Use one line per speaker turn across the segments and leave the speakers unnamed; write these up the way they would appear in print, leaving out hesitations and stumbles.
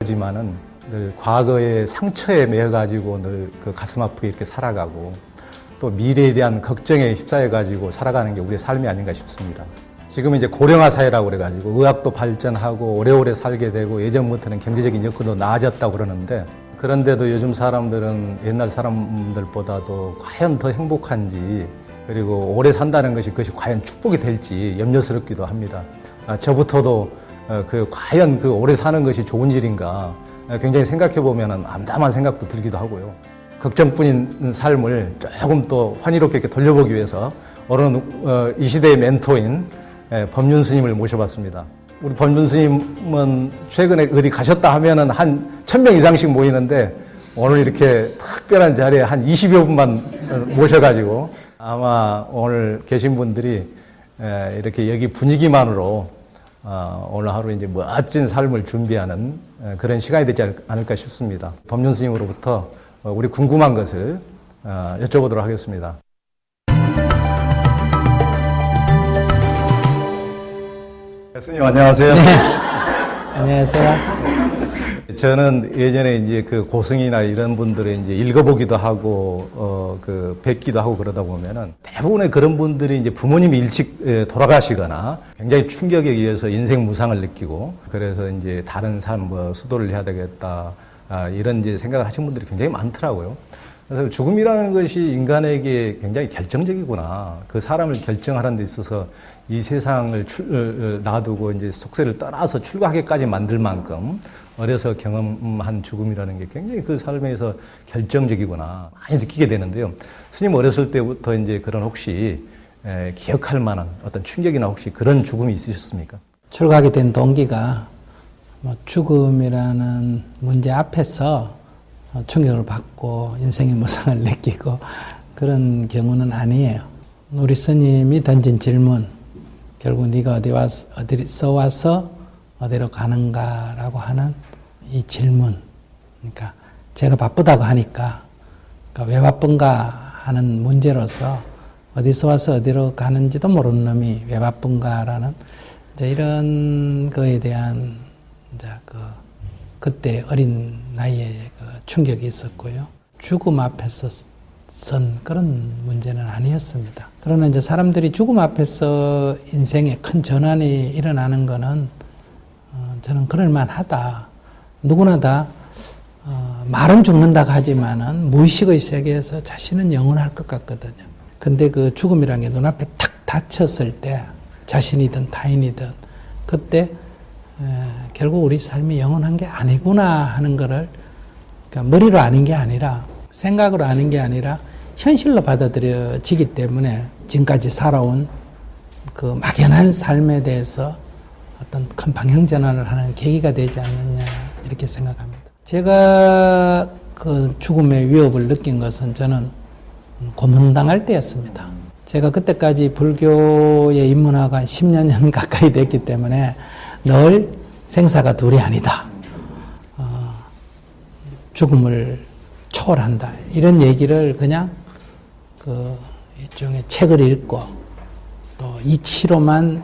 하지만은 늘 과거의 상처에 매여가지고 늘 그 가슴 아프게 이렇게 살아가고 또 미래에 대한 걱정에 휩싸여가지고 살아가는 게 우리의 삶이 아닌가 싶습니다. 지금은 이제 고령화 사회라고 그래가지고 의학도 발전하고 오래오래 살게 되고 예전부터는 경제적인 여건도 나아졌다고 그러는데 그런데도 요즘 사람들은 옛날 사람들보다도 과연 더 행복한지 그리고 오래 산다는 그것이 과연 축복이 될지 염려스럽기도 합니다. 저부터도 과연 오래 사는 것이 좋은 일인가 굉장히 생각해 보면 암담한 생각도 들기도 하고요. 걱정뿐인 삶을 조금 더 환희롭게 이렇게 돌려보기 위해서 오늘 이 시대의 멘토인 법륜 스님을 모셔봤습니다. 우리 법륜 스님은 최근에 어디 가셨다 하면은 한 1000명 이상씩 모이는데 오늘 이렇게 특별한 자리에 한 20여 분만 모셔가지고 아마 오늘 계신 분들이 이렇게 여기 분위기만으로 오늘 하루 이제 멋진 삶을 준비하는 그런 시간이 되지 않을까 싶습니다. 법륜 스님으로부터 우리 궁금한 것을 여쭤보도록 하겠습니다. 스님 안녕하세요.
네. 안녕하세요.
저는 예전에 이제 고승이나 이런 분들을 이제 읽어보기도 하고 뵙기도 하고 그러다 보면은 대부분의 그런 분들이 이제 부모님이 일찍 돌아가시거나 굉장히 충격에 의해서 인생 무상을 느끼고 그래서 이제 다른 삶 수도를 해야 되겠다 이런 이제 생각을 하신 분들이 굉장히 많더라고요. 그래서 죽음이라는 것이 인간에게 굉장히 결정적이구나. 그 사람을 결정하는 데 있어서 이 세상을 놔두고 이제 속세를 떠나서 출가하게까지 만들 만큼 어려서 경험한 죽음이라는 게 굉장히 그 삶에서 결정적이구나 많이 느끼게 되는데요. 스님 어렸을 때부터 이제 그런 혹시 기억할 만한 어떤 충격이나 혹시 그런 죽음이 있으셨습니까?
출가하게 된 동기가 죽음이라는 문제 앞에서 충격을 받고 인생의 무상을 느끼고 그런 경우는 아니에요. 우리 스님이 던진 질문, 결국 네가 어디서 와서 어디로 가는가라고 하는 이 질문. 그러니까 제가 바쁘다고 하니까 왜 바쁜가 하는 문제로서 어디서 와서 어디로 가는지도 모르는 놈이 왜 바쁜가라는 이제 이런 거에 대한 이제 그때 어린 나이에 충격이 있었고요. 죽음 앞에서 선 그런 문제는 아니었습니다. 그러나 이제 사람들이 죽음 앞에서 인생에 큰 전환이 일어나는 거는 저는 그럴만하다. 누구나 다 말은 죽는다고 하지만은 무의식의 세계에서 자신은 영원할 것 같거든요. 근데 그 죽음이라는 게 눈앞에 탁 닫혔을 때 자신이든 타인이든 그때 결국 우리 삶이 영원한 게 아니구나 하는 거를 그러니까 머리로 아는 게 아니라 생각으로 아는 게 아니라 현실로 받아들여지기 때문에 지금까지 살아온 그 막연한 삶에 대해서 어떤 큰 방향 전환을 하는 계기가 되지 않느냐 이렇게 생각합니다. 제가 그 죽음의 위협을 느낀 것은 저는 고문당할 때였습니다. 제가 그때까지 불교에 입문하고 한 10여 년 가까이 됐기 때문에 늘 생사가 둘이 아니다. 죽음을 초월한다. 이런 얘기를 그냥 일종의 책을 읽고 또 이치로만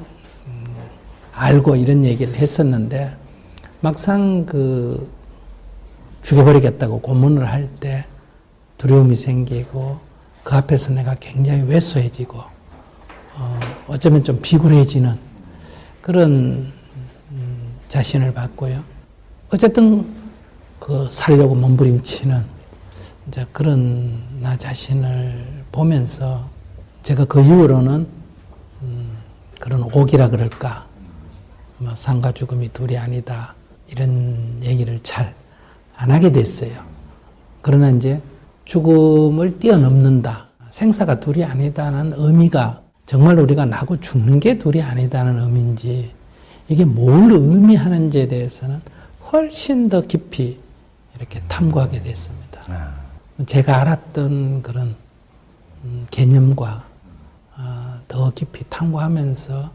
알고 이런 얘기를 했었는데 막상 죽여버리겠다고 고문을 할 때 두려움이 생기고 그 앞에서 내가 굉장히 왜소해지고 어쩌면 좀 비굴해지는 그런 자신을 봤고요. 어쨌든 살려고 몸부림치는 이제 그런 나 자신을 보면서 제가 그 이후로는 그런 옥이라 그럴까 삶과 죽음이 둘이 아니다 이런 얘기를 잘 안 하게 됐어요. 그러나 이제 죽음을 뛰어넘는다 생사가 둘이 아니다는 의미가 정말 우리가 나고 죽는 게 둘이 아니다는 의미인지 이게 뭘 의미하는지에 대해서는 훨씬 더 깊이 이렇게 탐구하게 됐습니다. 제가 알았던 그런 개념과 더 깊이 탐구하면서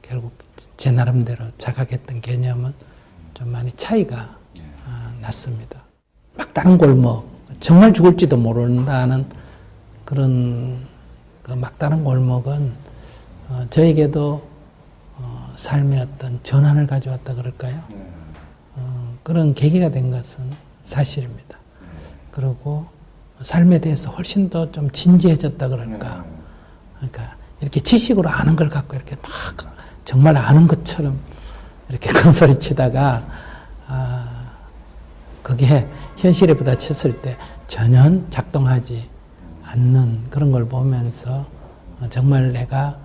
결국 제 나름대로 자각했던 개념은 좀 많이 차이가 났습니다. 막다른 골목, 정말 죽을지도 모른다는 그런 막다른 골목은 저에게도 삶의 어떤 전환을 가져왔다 그럴까요? 그런 계기가 된 것은 사실입니다. 그리고 삶에 대해서 훨씬 더 좀 진지해졌다 그럴까. 그러니까 이렇게 지식으로 아는 걸 갖고 이렇게 막 정말 아는 것처럼 이렇게 큰 소리 치다가 그게 현실에 부딪혔을 때 전혀 작동하지 않는 그런 걸 보면서 정말 내가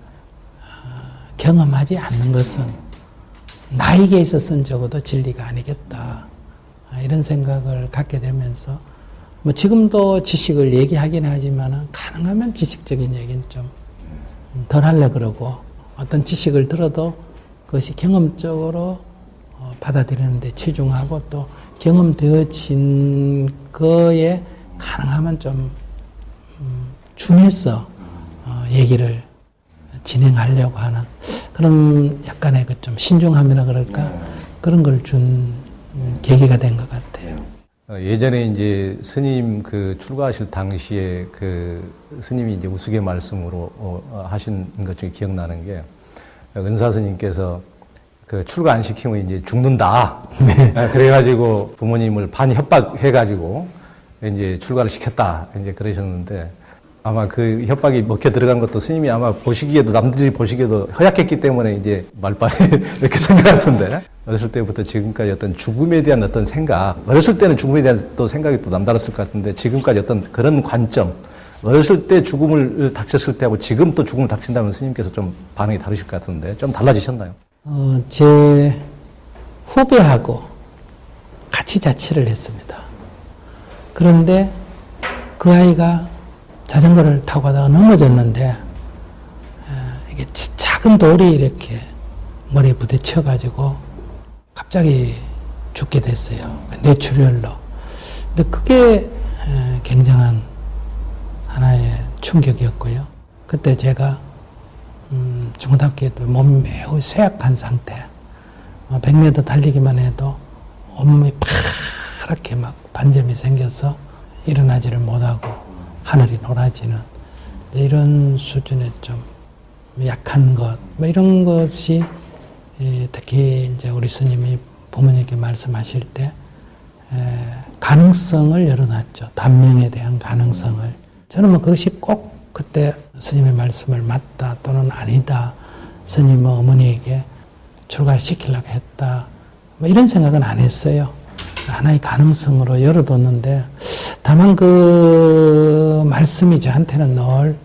경험하지 않는 것은 나에게 있어서는 적어도 진리가 아니겠다. 이런 생각을 갖게 되면서 뭐 지금도 지식을 얘기하긴 하지만 가능하면 지식적인 얘기는 좀 덜 하려고 그러고 어떤 지식을 들어도 그것이 경험적으로 받아들이는데 치중하고 또 경험되어진 거에 가능하면 좀 준해서 얘기를 진행하려고 하는 그런 약간의 그 좀 신중함이라 그럴까 그런 걸 준 계기가 된 것 같아요.
예전에 이제 스님 그 출가하실 당시에 그 스님이 이제 우스갯 말씀으로 하신 것 중에 기억나는 게 은사 스님께서 그 출가 안 시키면 이제 죽는다. 네. 그래가지고 부모님을 반 협박해가지고 이제 출가를 시켰다. 이제 그러셨는데 아마 그 협박이 먹혀 들어간 것도 스님이 아마 보시기에도 남들이 보시기에도 허약했기 때문에 이제 말빨이 이렇게 생각 같은데 어렸을 때부터 지금까지 어떤 죽음에 대한 어떤 생각, 어렸을 때는 죽음에 대한 또 생각이 또 남다랐을 것 같은데 지금까지 어떤 그런 관점, 어렸을 때 죽음을 닥쳤을 때하고 지금 또 죽음을 닥친다면 스님께서 좀 반응이 다르실 것 같은데 좀 달라지셨나요?
제 후배하고 같이 자취를 했습니다. 그런데 그 아이가 자전거를 타고 가다가 넘어졌는데 이게 작은 돌이 이렇게 머리에 부딪혀가지고 갑자기 죽게 됐어요. 뇌출혈로. 근데 그게 굉장한 하나의 충격이었고요. 그때 제가 중고등학교 때 몸이 매우 쇠약한 상태. 100m 달리기만 해도 온몸이 파랗게 막 반점이 생겨서 일어나지를 못하고 하늘이 노라지는 이런 수준의 좀 약한 것, 뭐 이런 것이 특히 이제 우리 스님이 부모님께 말씀하실 때 가능성을 열어놨죠. 단명에 대한 가능성을. 저는 뭐 그것이 꼭 그때 스님의 말씀을 맞다 또는 아니다. 스님은 어머니에게 출가를 시키려고 했다. 뭐 이런 생각은 안 했어요. 하나의 가능성으로 열어뒀는데 다만 그 말씀이 저한테는 늘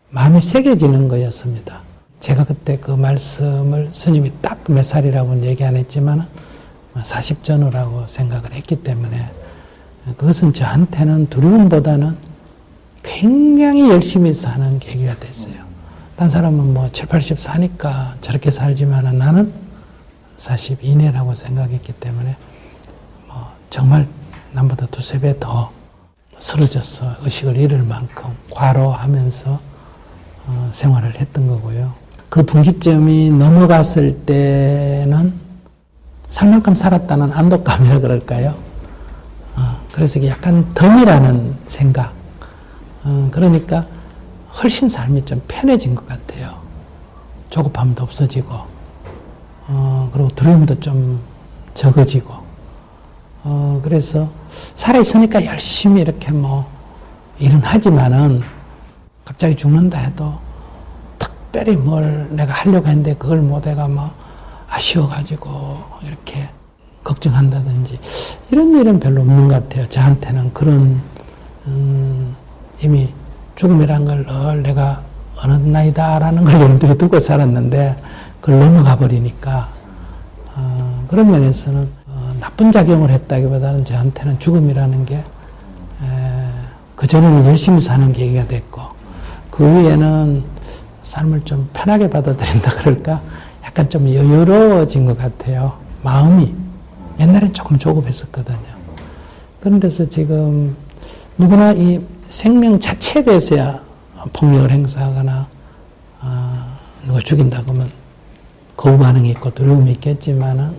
마음에 새겨지는 거였습니다. 제가 그때 그 말씀을 스님이 딱 몇 살이라고는 얘기 안 했지만 40 전후라고 생각을 했기 때문에 그것은 저한테는 두려움보다는 굉장히 열심히 사는 계기가 됐어요. 딴 사람은 뭐 7, 80 사니까 저렇게 살지만 나는 40 이내라고 생각했기 때문에 정말 남보다 두세 배 더 쓰러져서 의식을 잃을 만큼 과로하면서 생활을 했던 거고요. 그 분기점이 넘어갔을 때는 살 만큼 살았다는 안도감이라 그럴까요? 그래서 이게 약간 덤이라는 생각. 그러니까 훨씬 삶이 좀 편해진 것 같아요. 조급함도 없어지고, 그리고 두려움도 좀 적어지고, 그래서 살아있으니까 열심히 이렇게 뭐 일은 하지만은 갑자기 죽는다 해도 특별히 뭘 내가 하려고 했는데 그걸 못해가 뭐 아쉬워가지고 이렇게 걱정한다든지 이런 일은 별로 없는 것 같아요. 저한테는 그런 이미 죽음이란 걸 늘 내가 어느 나이다라는 걸 염두에 두고 살았는데 그걸 넘어가 버리니까 그런 면에서는 나쁜 작용을 했다기보다는 저한테는 죽음이라는 게 그전에는 열심히 사는 계기가 됐고 그 후에는 삶을 좀 편하게 받아들인다 그럴까 약간 좀 여유로워진 것 같아요. 마음이 옛날엔 조금 조급했었거든요. 그런데서 지금 누구나 이 생명 자체에 대해서야 폭력을 행사하거나 누가 죽인다고 하면 거부 반응이 있고 두려움이 있겠지만은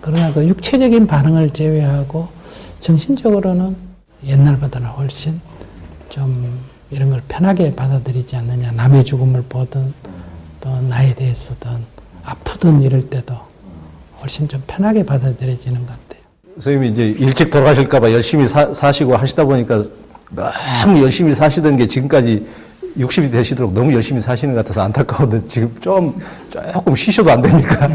그러나 그 육체적인 반응을 제외하고 정신적으로는 옛날보다는 훨씬 좀 이런 걸 편하게 받아들이지 않느냐. 남의 죽음을 보든 또 나에 대해서든 아프든 이럴 때도 훨씬 좀 편하게 받아들여지는 것 같아요.
선생님이 이제 일찍 돌아가실까봐 열심히 사시고 하시다 보니까 너무 열심히 사시던 게 지금까지 60이 되시도록 너무 열심히 사시는 것 같아서 안타까운데 지금 조금 쉬셔도 안 되니까.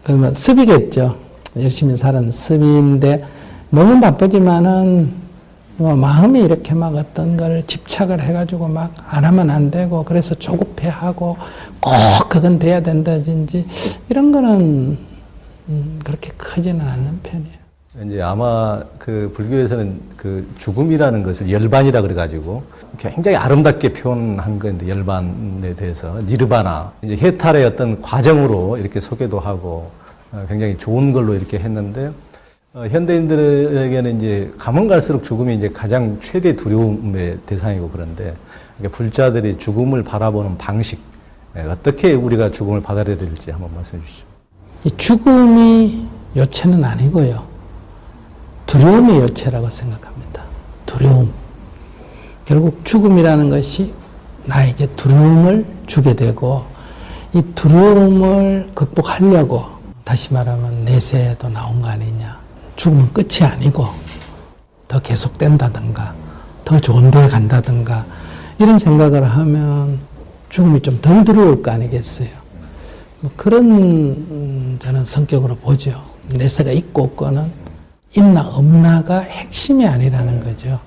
그러면 습이겠죠. 열심히 사는 습인데 몸은 바쁘지만은 뭐 마음이 이렇게 막 어떤 걸 집착을 해가지고 막 안 하면 안 되고 그래서 조급해하고 꼭 그건 돼야 된다든지 이런 거는 그렇게 크지는 않는 편이에요.
이제 아마 그 불교에서는 그 죽음이라는 것을 열반이라 그래가지고 굉장히 아름답게 표현한 건데 열반에 대해서 니르바나 이제 해탈의 어떤 과정으로 이렇게 소개도 하고 굉장히 좋은 걸로 이렇게 했는데 현대인들에게는 이제 가면 갈수록 죽음이 이제 가장 최대 두려움의 대상이고 그런데 불자들이 죽음을 바라보는 방식 어떻게 우리가 죽음을 받아들여야 될지 한번 말씀해 주시죠.
이 죽음이 요체는 아니고요. 두려움이 요체라고 생각합니다. 두려움. 결국 죽음이라는 것이 나에게 두려움을 주게 되고 이 두려움을 극복하려고 다시 말하면 내세에도 나온 거 아니냐. 죽음은 끝이 아니고 더 계속된다든가 더 좋은 데에 간다든가 이런 생각을 하면 죽음이 좀 덜 두려울 거 아니겠어요. 뭐 그런 저는 성격으로 보죠. 내세가 있고 없고는 있나 없나가 핵심이 아니라는 거죠.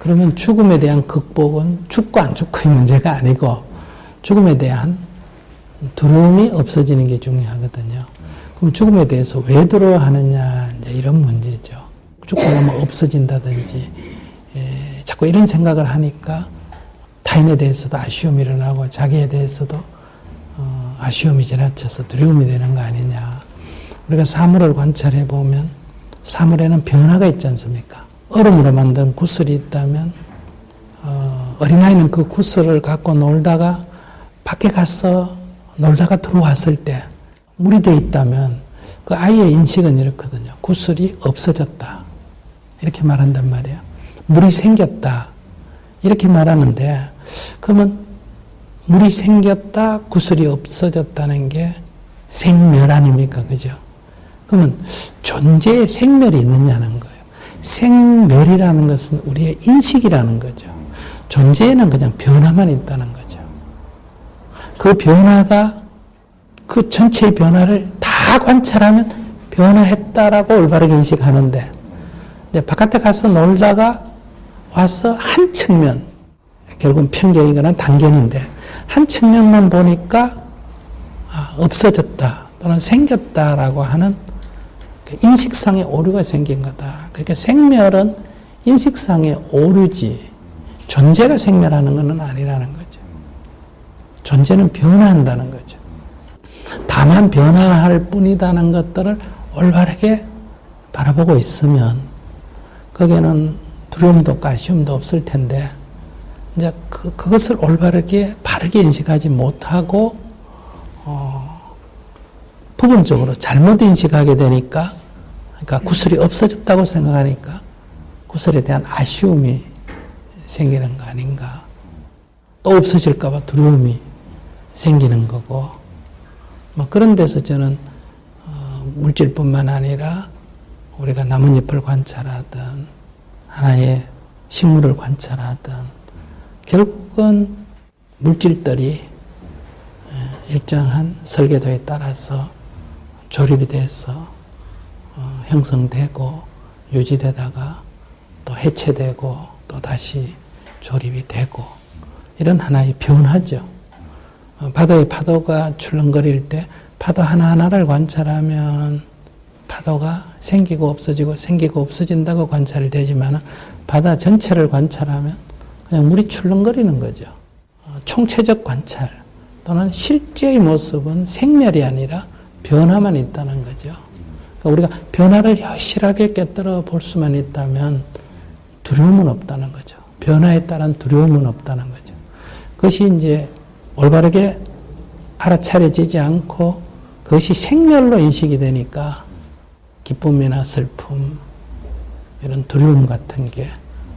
그러면 죽음에 대한 극복은 죽고 안 죽고의 문제가 아니고 죽음에 대한 두려움이 없어지는 게 중요하거든요. 그럼 죽음에 대해서 왜 두려워하느냐 이제 이런 문제죠. 죽고 나면 없어진다든지 자꾸 이런 생각을 하니까 타인에 대해서도 아쉬움이 일어나고 자기에 대해서도 아쉬움이 지나쳐서 두려움이 되는 거 아니냐. 우리가 사물을 관찰해 보면 사물에는 변화가 있지 않습니까? 얼음으로 만든 구슬이 있다면 어린아이는 그 구슬을 갖고 놀다가 밖에 가서 놀다가 들어왔을 때 물이 돼 있다면 그 아이의 인식은 이렇거든요. 구슬이 없어졌다. 이렇게 말한단 말이에요. 물이 생겼다. 이렇게 말하는데 그러면 물이 생겼다, 구슬이 없어졌다는 게 생멸 아닙니까? 그죠? 그러면 존재의 생멸이 있느냐는 거예요. 생멸이라는 것은 우리의 인식이라는 거죠. 존재에는 그냥 변화만 있다는 거죠. 그 변화가 그 전체의 변화를 다 관찰하면 변화했다라고 올바르게 인식하는데 이제 바깥에 가서 놀다가 와서 한 측면, 결국은 편견이거나 단견인데 한 측면만 보니까 없어졌다 또는 생겼다라고 하는 인식상의 오류가 생긴 거다. 그러니까 생멸은 인식상의 오류지 존재가 생멸하는 것은 아니라는 거죠. 존재는 변화한다는 거죠. 다만 변화할 뿐이다는 것들을 올바르게 바라보고 있으면 거기에는 두려움도 없고 아쉬움도 없을 텐데 이제 그것을 올바르게 바르게 인식하지 못하고 부분적으로 잘못 인식하게 되니까 그러니까 구슬이 없어졌다고 생각하니까 구슬에 대한 아쉬움이 생기는 거 아닌가. 또 없어질까 봐 두려움이 생기는 거고 뭐 그런 데서 저는 물질뿐만 아니라 우리가 나뭇잎을 관찰하든 하나의 식물을 관찰하든 결국은 물질들이 일정한 설계도에 따라서 조립이 돼서 형성되고 유지되다가 또 해체되고 또 다시 조립이 되고 이런 하나의 변화죠. 바다의 파도가 출렁거릴 때 파도 하나하나를 관찰하면 파도가 생기고 없어지고 생기고 없어진다고 관찰이 되지만 바다 전체를 관찰하면 그냥 물이 출렁거리는 거죠. 총체적 관찰 또는 실제의 모습은 생멸이 아니라 변화만 있다는 거죠. 그러니까 우리가 변화를 여실하게 꿰뚫어 볼 수만 있다면 두려움은 없다는 거죠. 변화에 따른 두려움은 없다는 거죠. 그것이 이제 올바르게 알아차려지지 않고 그것이 생멸로 인식이 되니까 기쁨이나 슬픔 이런 두려움 같은 게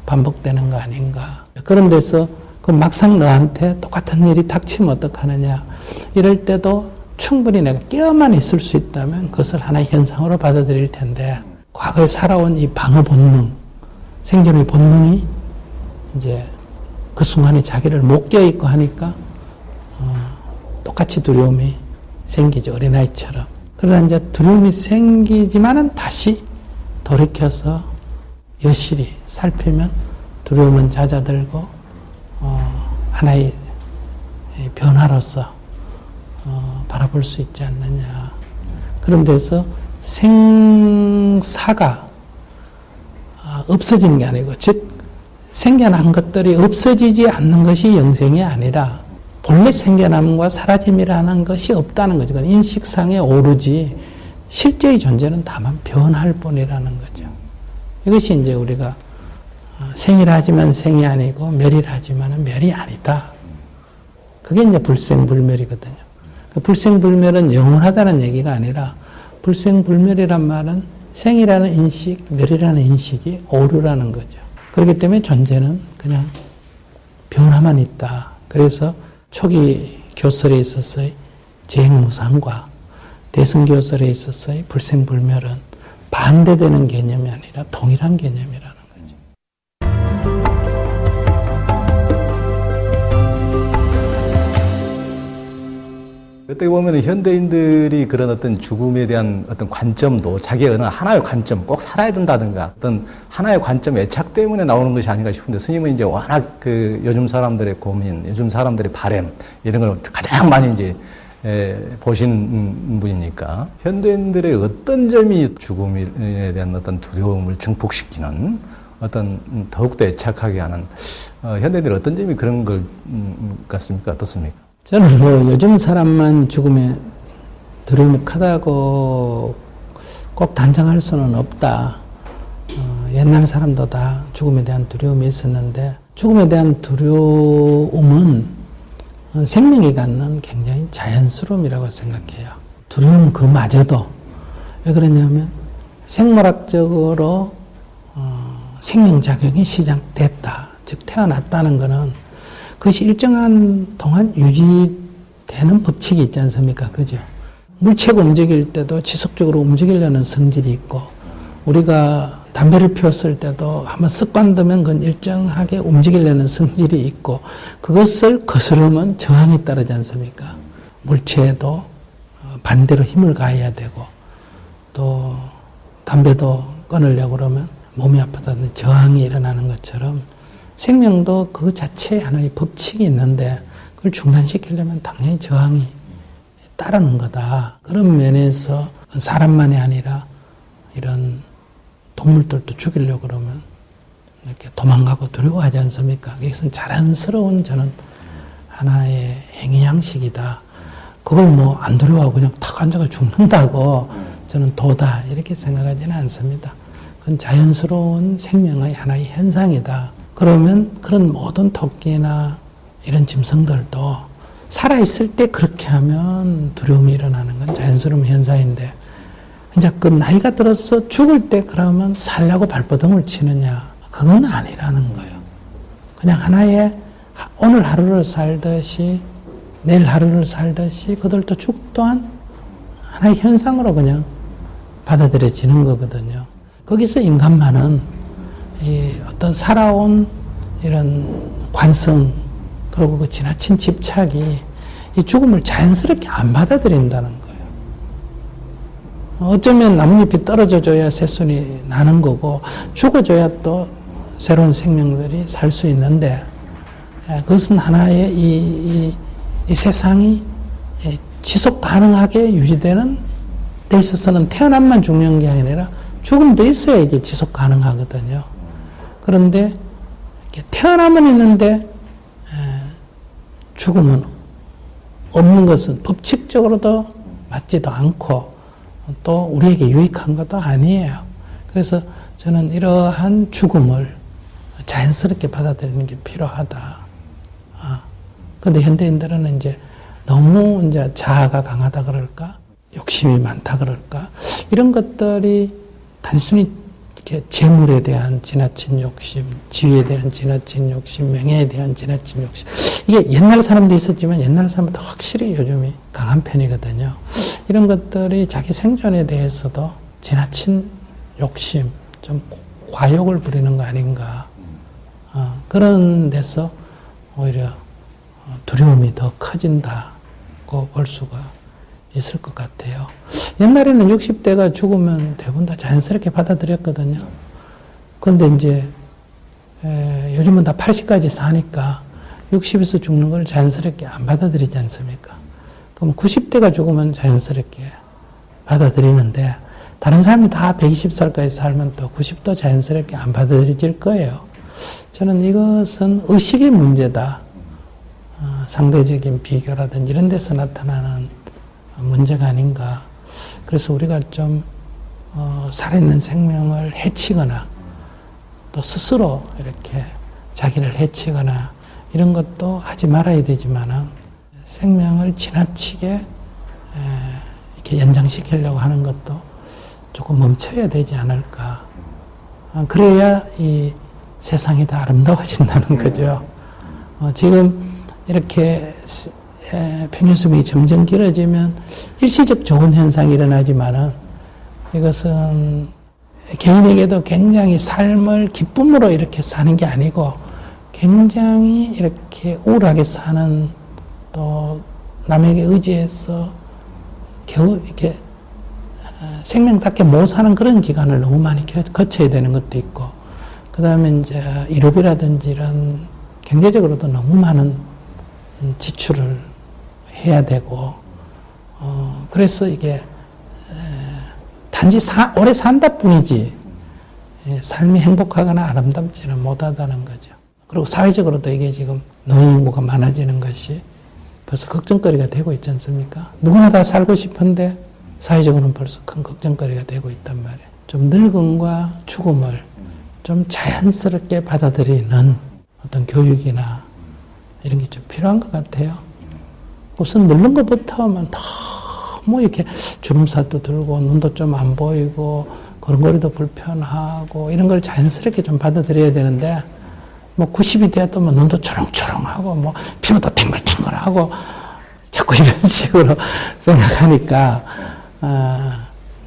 반복되는 거 아닌가. 그런 데서 그 막상 너한테 똑같은 일이 닥치면 어떡하느냐. 이럴 때도 충분히 내가 깨어만 있을 수 있다면 그것을 하나의 현상으로 받아들일 텐데, 과거에 살아온 이 방어 본능, 생존의 본능이 이제 그 순간에 자기를 못 껴있고 하니까 똑같이 두려움이 생기죠. 어린아이처럼. 그러나 이제 두려움이 생기지만은 다시 돌이켜서 여실히 살피면 두려움은 잦아들고 하나의 변화로서 바라볼 수 있지 않느냐. 그런 데서 생사가 없어지는 게 아니고, 즉 생겨난 것들이 없어지지 않는 것이 영생이 아니라 본래 생겨남과 사라짐이라는 것이 없다는 거죠. 그건 인식상에 오르지 실제의 존재는 다만 변할 뿐이라는 거죠. 이것이 이제 우리가 생이라지만 생이 아니고 멸이라지만 멸이 아니다. 그게 이제 불생불멸이거든요. 그 불생불멸은 영원하다는 얘기가 아니라, 불생불멸이란 말은 생이라는 인식, 멸이라는 인식이 오르라는 거죠. 그렇기 때문에 존재는 그냥 변화만 있다. 그래서 초기 교설에 있어서의 재행무상과 대승교설에 있어서의 불생불멸은 반대되는 개념이 아니라 동일한 개념이라는 거죠.
어떻게 보면 현대인들이 그런 어떤 죽음에 대한 어떤 관점도 자기의 어느 하나의 관점, 꼭 살아야 된다든가 어떤 하나의 관점 애착 때문에 나오는 것이 아닌가 싶은데, 스님은 이제 워낙 그 요즘 사람들의 고민, 요즘 사람들의 바램, 이런 걸 가장 많이 이제 보시는 분이니까, 현대인들의 어떤 점이 죽음에 대한 어떤 두려움을 증폭시키는, 어떤 더욱더 애착하게 하는, 현대인들의 어떤 점이 그런 걸 같습니까? 어떻습니까?
저는 뭐 요즘 사람만 죽음에 두려움이 크다고 꼭 단정할 수는 없다. 옛날 사람도 다 죽음에 대한 두려움이 있었는데, 죽음에 대한 두려움은 생명이 갖는 굉장히 자연스러움이라고 생각해요. 두려움 그마저도. 왜 그러냐면 생물학적으로 생명작용이 시작됐다. 즉 태어났다는 것은 그것이 일정한 동안 유지되는 법칙이 있지 않습니까? 그죠? 물체가 움직일 때도 지속적으로 움직이려는 성질이 있고, 우리가 담배를 피웠을 때도 한번 습관 들면 그건 일정하게 움직이려는 성질이 있고, 그것을 거스르면 저항이 따르지 않습니까? 물체도 반대로 힘을 가해야 되고, 또 담배도 끊으려고 그러면 몸이 아프다든 저항이 일어나는 것처럼 생명도 그 자체에 하나의 법칙이 있는데, 그걸 중단시키려면 당연히 저항이 따르는 거다. 그런 면에서 사람만이 아니라 이런 동물들도 죽이려고 그러면 이렇게 도망가고 두려워하지 않습니까? 이것은 자연스러운 저는 하나의 행위 양식이다. 그걸 뭐 안 두려워하고 그냥 탁 앉아가 죽는다고 저는 도다 이렇게 생각하지는 않습니다. 그건 자연스러운 생명의 하나의 현상이다. 그러면 그런 모든 토끼나 이런 짐승들도 살아있을 때 그렇게 하면 두려움이 일어나는 건 자연스러운 현상인데, 이제 그 나이가 들어서 죽을 때 그러면 살려고 발버둥을 치느냐, 그건 아니라는 거예요. 그냥 하나의 오늘 하루를 살듯이 내일 하루를 살듯이 그들도 죽 또한 하나의 현상으로 그냥 받아들여지는 거거든요. 거기서 인간만은 이 어떤 살아온 이런 관성, 그리고 그 지나친 집착이 이 죽음을 자연스럽게 안 받아들인다는 거예요. 어쩌면 나뭇잎이 떨어져줘야 새순이 나는 거고, 죽어줘야 또 새로운 생명들이 살 수 있는데, 그것은 하나의 이 세상이 지속 가능하게 유지되는 데 있어서는 태어남만 중요한 게 아니라 죽음도 있어야 이게 지속 가능하거든요. 그런데 태어남은 있는데 죽음은 없는 것은 법칙적으로도 맞지도 않고 또 우리에게 유익한 것도 아니에요. 그래서 저는 이러한 죽음을 자연스럽게 받아들이는 게 필요하다. 근데 현대인들은 이제 너무 이제 자아가 강하다 그럴까? 욕심이 많다 그럴까? 이런 것들이 단순히 이렇게 재물에 대한 지나친 욕심, 지위에 대한 지나친 욕심, 명예에 대한 지나친 욕심. 이게 옛날 사람도 있었지만 옛날 사람보다 확실히 요즘이 강한 편이거든요. 이런 것들이 자기 생존에 대해서도 지나친 욕심, 좀 과욕을 부리는 거 아닌가. 그런 데서 오히려 두려움이 더 커진다고 볼 수가 있을 것 같아요. 옛날에는 60대가 죽으면 대부분 다 자연스럽게 받아들였거든요. 그런데 이제 요즘은 다 80까지 사니까 60에서 죽는 걸 자연스럽게 안 받아들이지 않습니까? 그럼 90대가 죽으면 자연스럽게 받아들이는데 다른 사람이 다 120살까지 살면 또 90도 자연스럽게 안 받아들여질 거예요. 저는 이것은 의식의 문제다. 상대적인 비교라든지 이런 데서 나타나는 문제가 아닌가. 그래서 우리가 좀 살아있는 생명을 해치거나 또 스스로 이렇게 자기를 해치거나 이런 것도 하지 말아야 되지만은 생명을 지나치게 이렇게 연장시키려고 하는 것도 조금 멈춰야 되지 않을까. 그래야 이 세상이 더 아름다워진다는 거죠. 지금 이렇게 평균 수명이 점점 길어지면 일시적 좋은 현상이 일어나지만은 이것은 개인에게도 굉장히 삶을 기쁨으로 이렇게 사는 게 아니고 굉장히 이렇게 우울하게 사는 또 남에게 의지해서 겨우 이렇게 생명답게 못 사는 그런 기간을 너무 많이 거쳐야 되는 것도 있고 그 다음에 이제 일업이라든지 이런 경제적으로도 너무 많은 지출을 해야 되고, 그래서 이게, 단지 오래 산다 뿐이지, 삶이 행복하거나 아름답지는 못하다는 거죠. 그리고 사회적으로도 이게 지금 노인 인구가 많아지는 것이 벌써 걱정거리가 되고 있지 않습니까? 누구나 다 살고 싶은데 사회적으로는 벌써 큰 걱정거리가 되고 있단 말이에요. 좀 늙음과 죽음을 좀 자연스럽게 받아들이는 어떤 교육이나 이런 게 좀 필요한 것 같아요. 우선 늙는 것부터만 너무 이렇게 주름살도 들고 눈도 좀 안 보이고 걸음걸이도 불편하고 이런 걸 자연스럽게 좀 받아들여야 되는데 뭐 90이 되었다 면 눈도 초롱초롱하고 뭐 피부도 탱글탱글하고 자꾸 이런 식으로 생각하니까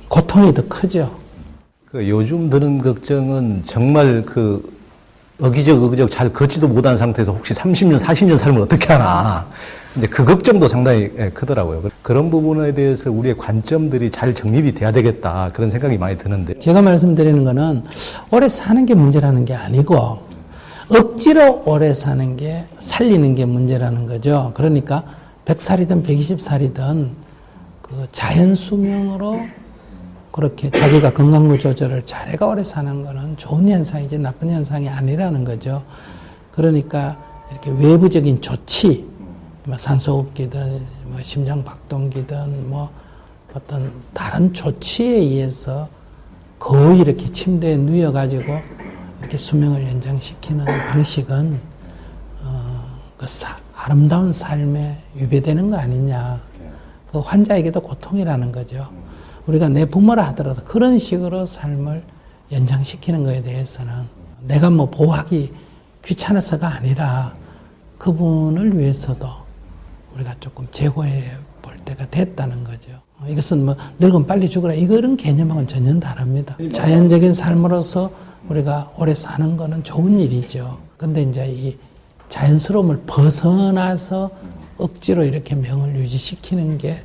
고통이 더 크죠.
요즘 드는 걱정은 정말 어기적 잘 걷지도 못한 상태에서 혹시 30년, 40년 살면 어떻게 하나. 이제 그 걱정도 상당히 크더라고요. 그런 부분에 대해서 우리의 관점들이 잘 정립이 돼야 되겠다. 그런 생각이 많이 드는데.
제가 말씀드리는 거는 오래 사는 게 문제라는 게 아니고 억지로 오래 사는 게 살리는 게 문제라는 거죠. 그러니까 100살이든 120살이든 그 자연 수명으로 그렇게 자기가 건강물 조절을 잘해가 오래 사는 거는 좋은 현상이지 나쁜 현상이 아니라는 거죠. 그러니까 이렇게 외부적인 조치, 뭐 산소호흡기든 뭐 심장박동기든 뭐 어떤 다른 조치에 의해서 거의 이렇게 침대에 누워가지고 이렇게 수명을 연장시키는 방식은 아름다운 삶에 위배되는 거 아니냐. 그 환자에게도 고통이라는 거죠. 우리가 내 부모라 하더라도 그런 식으로 삶을 연장시키는 것에 대해서는 내가 뭐 보호하기 귀찮아서가 아니라 그분을 위해서도 우리가 조금 제고해 볼 때가 됐다는 거죠. 이것은 뭐 늙으면 빨리 죽으라 이런 개념하고는 전혀 다릅니다. 자연적인 삶으로서 우리가 오래 사는 거는 좋은 일이죠. 근데 이제 이 자연스러움을 벗어나서 억지로 이렇게 명을 유지시키는 게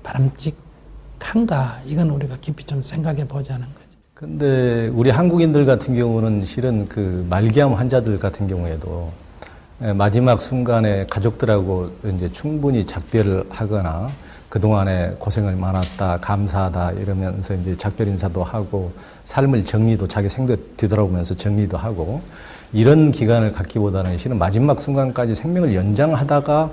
바람직한가? 이건 우리가 깊이 좀 생각해 보자는 거죠.
근데 우리 한국인들 같은 경우는 실은 그 말기암 환자들 같은 경우에도 마지막 순간에 가족들하고 이제 충분히 작별을 하거나 그동안에 고생을 많았다, 감사하다 이러면서 이제 작별 인사도 하고 삶을 정리도 자기 생도 뒤돌아보면서 정리도 하고 이런 기간을 갖기보다는 실은 마지막 순간까지 생명을 연장하다가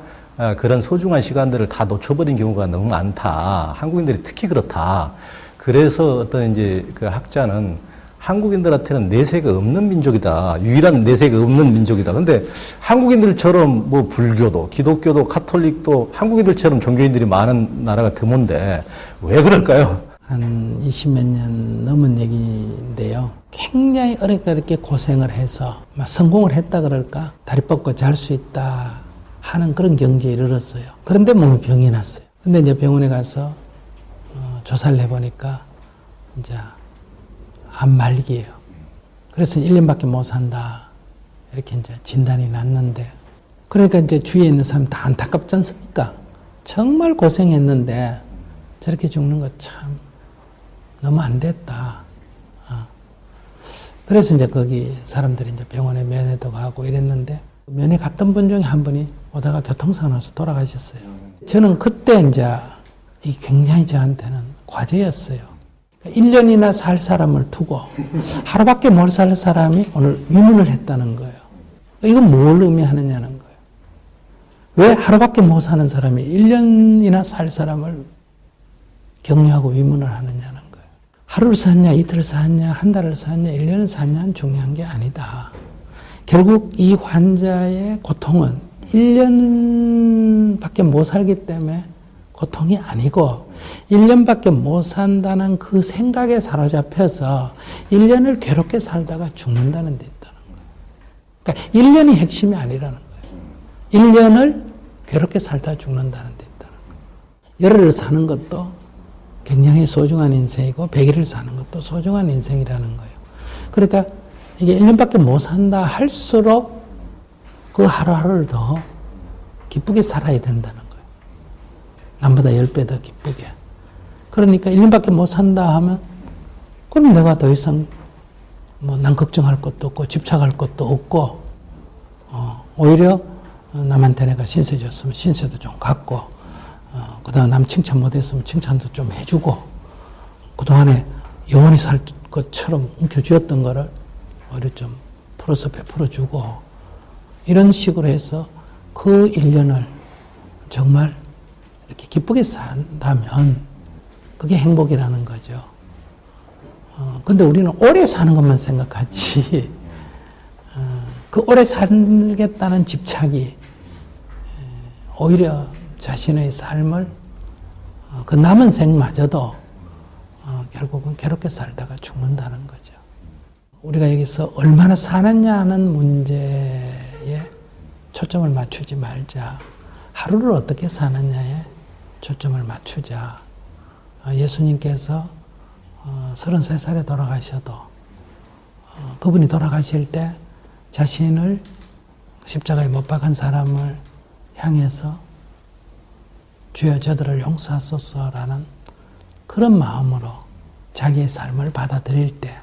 그런 소중한 시간들을 다 놓쳐버린 경우가 너무 많다. 한국인들이 특히 그렇다. 그래서 어떤 이제 그 학자는 한국인들한테는 내세가 없는 민족이다. 유일한 내세가 없는 민족이다. 근데 한국인들처럼 뭐 불교도, 기독교도, 카톨릭도 한국인들처럼 종교인들이 많은 나라가 드문데 왜 그럴까요?
한 20몇 년 넘은 얘기인데요. 굉장히 어렵게 고생을 해서 막 성공을 했다 그럴까? 다리 뻗고 잘 수 있다 하는 그런 경지에 이르렀어요. 그런데 몸에 병이 났어요. 근데 이제 병원에 가서 조사를 해보니까 이제 암 말기예요. 그래서 1년밖에 못 산다. 이렇게 이제 진단이 났는데, 그러니까 이제 주위에 있는 사람 다 안타깝지 않습니까? 정말 고생했는데 저렇게 죽는 거 참 너무 안 됐다. 그래서 이제 거기 사람들이 이제 병원에 면회도 가고 이랬는데, 면회 갔던 분 중에 한 분이 오다가 교통사고 나서 돌아가셨어요. 저는 그때 이제 이 굉장히 저한테는 과제였어요. 1년이나 살 사람을 두고 하루밖에 못 살 사람이 오늘 위문을 했다는 거예요. 이건 뭘 의미하느냐는 거예요. 왜 하루밖에 못 사는 사람이 1년이나 살 사람을 격려하고 위문을 하느냐는 거예요. 하루를 샀냐, 이틀을 샀냐, 한 달을 샀냐, 1년을 샀냐는 중요한 게 아니다. 결국 이 환자의 고통은 1년밖에 못 살기 때문에 고통이 아니고 1년밖에 못 산다는 그 생각에 사로잡혀서 1년을 괴롭게 살다가 죽는다는 데 있다는 거예요. 그러니까 1년이 핵심이 아니라는 거예요. 1년을 괴롭게 살다가 죽는다는 데 있다는 거예요. 열흘을 사는 것도 굉장히 소중한 인생이고 100일을 사는 것도 소중한 인생이라는 거예요. 그러니까 이게 1년밖에 못 산다 할수록 그 하루하루를 더 기쁘게 살아야 된다는 거예요. 남보다 10배 더 기쁘게. 그러니까 1년밖에 못 산다 하면 그럼 내가 더 이상 난 걱정할 것도 없고 집착할 것도 없고 오히려 남한테 내가 신세 줬으면 신세도 좀 갚고 그다음 남 칭찬 못했으면 칭찬도 좀 해주고 그동안에 영원히 살 것처럼 움켜쥐었던 거를 오히려 좀 풀어서 베풀어주고 이런 식으로 해서 그 1년을 정말 이렇게 기쁘게 산다면 그게 행복이라는 거죠. 근데 우리는 오래 사는 것만 생각하지 그 오래 살겠다는 집착이 오히려 자신의 삶을 그 남은 생마저도 결국은 괴롭게 살다가 죽는다는 거죠. 우리가 여기서 얼마나 사느냐는 문제에 초점을 맞추지 말자. 하루를 어떻게 사느냐에 초점을 맞추자. 예수님께서 33살에 돌아가셔도 그분이 돌아가실 때 자신을 십자가에 못 박은 사람을 향해서 주여 저들을 용서하소서라는 그런 마음으로 자기의 삶을 받아들일 때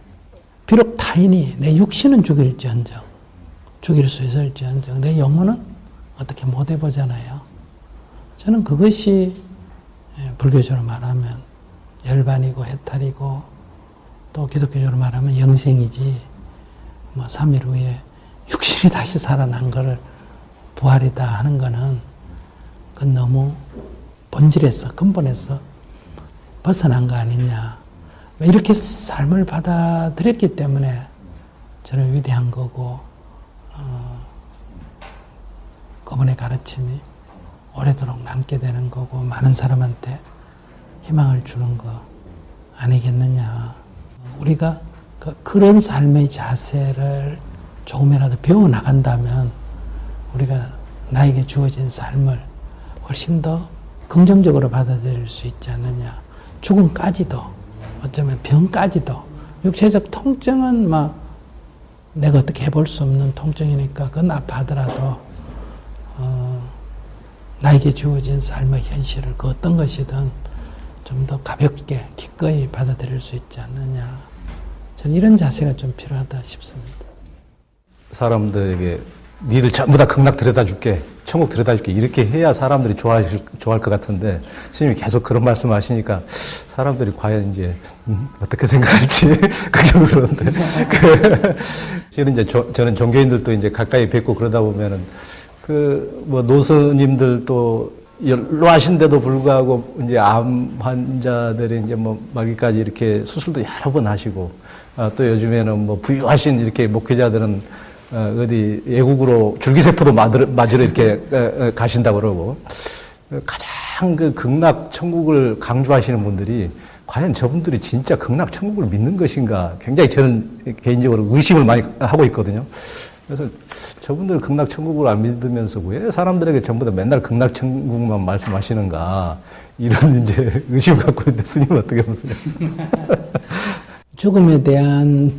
비록 타인이 내 육신은 죽일지언정 죽일 수 있을지언정 내 영혼은 어떻게 못 해보잖아요. 저는 그것이 불교적으로 말하면 열반이고 해탈이고 또 기독교적으로 말하면 영생이지 3일 후에 육신이 다시 살아난 거를 부활이다 하는 거는 그건 너무 본질에서 근본에서 벗어난 거 아니냐. 이렇게 삶을 받아들였기 때문에 저는 위대한 거고 그분의 가르침이 오래도록 남게 되는 거고 많은 사람한테 희망을 주는 거 아니겠느냐. 우리가 그런 삶의 자세를 조금이라도 배워나간다면 우리가 나에게 주어진 삶을 훨씬 더 긍정적으로 받아들일 수 있지 않느냐. 죽음까지도 어쩌면 병까지도 육체적 통증은 내가 어떻게 해볼 수 없는 통증이니까 그건 아파하더라도 나에게 주어진 삶의 현실을 그 어떤 것이든 좀 더 가볍게 기꺼이 받아들일 수 있지 않느냐. 저는 이런 자세가 좀 필요하다 싶습니다.
사람들에게 니들 전부 다 극락 데려다 줄게, 천국 데려다 줄게 이렇게 해야 사람들이 좋아할 것 같은데 스님이 계속 그런 말씀하시니까 사람들이 과연 이제 어떻게 생각할지 걱정스러운데. 실은 이제 저는 종교인들도 이제 가까이 뵙고 그러다 보면은 노스님들도 연로하신데도 불구하고 이제 암 환자들이 이제 마귀까지 이렇게 수술도 여러 번 하시고 또 요즘에는 부유하신 이렇게 목회자들은 어디 외국으로 줄기세포도 맞으러 이렇게 가신다고 그러고 가장 극락 천국을 강조하시는 분들이 과연 저분들이 진짜 극락천국을 믿는 것인가 굉장히 저는 개인적으로 의심을 많이 하고 있거든요. 그래서 저분들 극락천국을 안 믿으면서 왜 사람들에게 전부 다 맨날 극락천국만 말씀하시는가 이런 이제 의심 갖고 있는데 스님은 어떻게 보세요?
죽음에 대한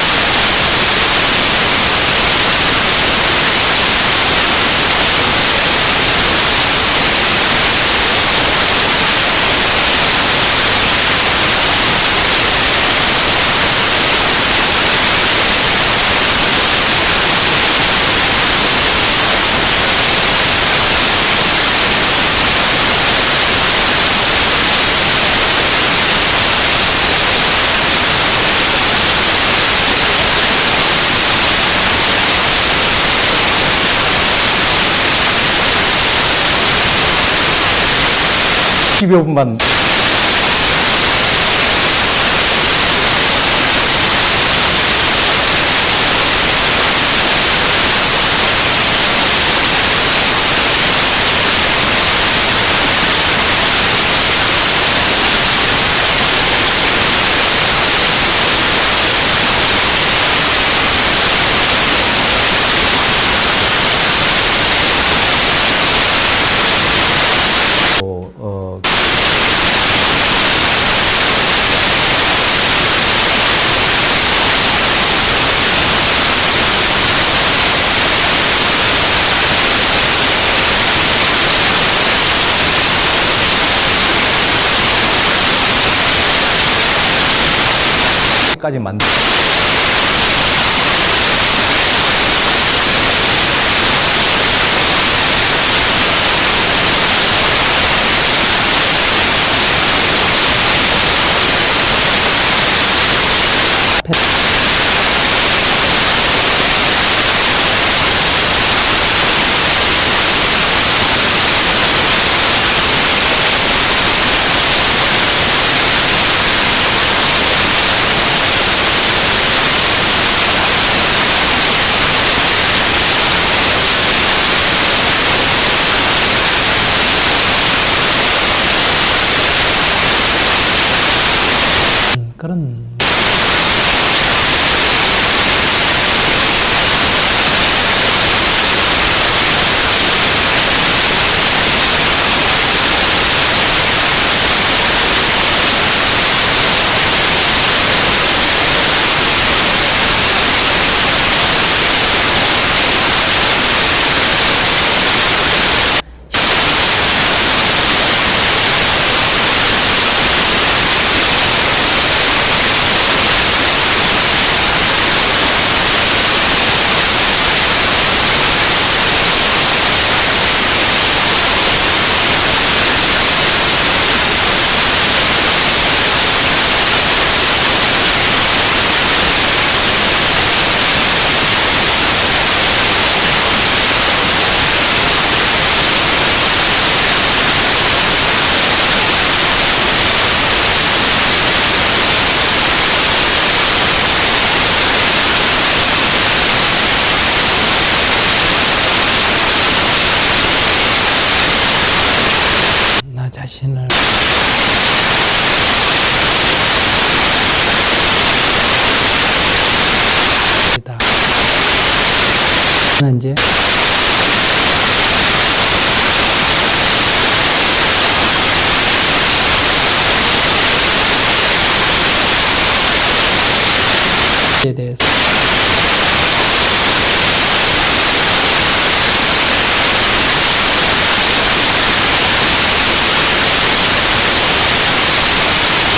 십 여 분만 까지 만들.
그런 나 자신을 이제 에 대해서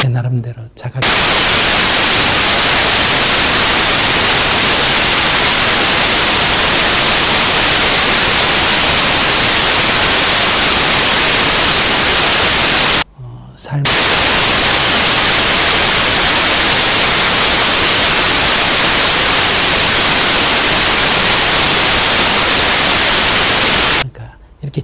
제 나름대로 자각 삶 그러니까 이렇게